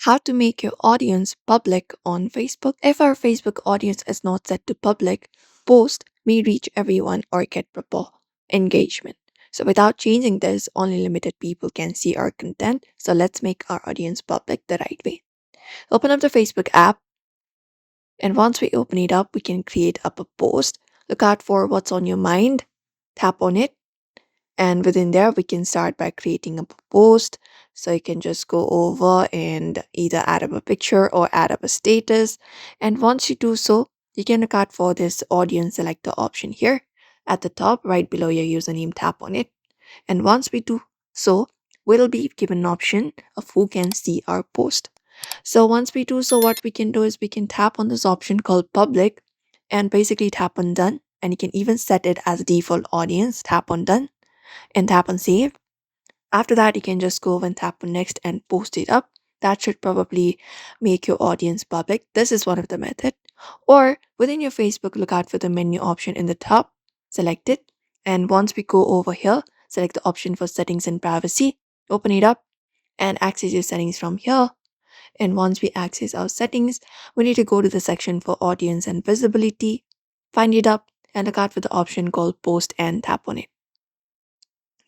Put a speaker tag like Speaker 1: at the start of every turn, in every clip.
Speaker 1: How to make your audience public on Facebook. If our Facebook audience is not set to public, post may reach everyone or get proper engagement. So without changing this, only limited people can see our content. So let's make our audience public the right way. Open up the Facebook app, and once we open it up, we can create up a post. Look out for what's on your mind, tap on it, and within there we can start by creating a post. So you can just go over and either add up a picture or add up a status. And once you do so, you can look out for this audience selector option here at the top right below your username. Tap on it, and once we do so, we'll be given an option of who can see our post. So once we do so, what we can do is we can tap on this option called public and basically tap on done, and you can even set it as default audience. Tap on done and tap on save. After that, you can just go over and tap on next and post it up. That should probably make your audience public. This is one of the method. Or within your Facebook, look out for the menu option in the top, select it. And once we go over here, select the option for settings and privacy, open it up and access your settings from here. And once we access our settings, we need to go to the section for audience and visibility, find it up and look out for the option called post and tap on it.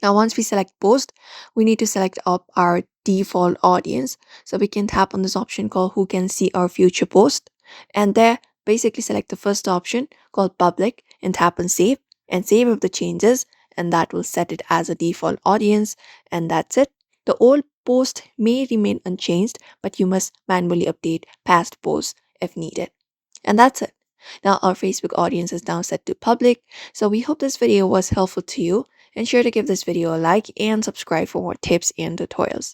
Speaker 1: Now, once we select post, we need to select up our default audience. So we can tap on this option called who can see our future post. And there, basically select the first option called public and tap on save and save up the changes. And that will set it as a default audience. And that's it. The old post may remain unchanged, but you must manually update past posts if needed. And that's it. Now our Facebook audience is now set to public. So we hope this video was helpful to you. Ensure to give this video a like and subscribe for more tips and tutorials.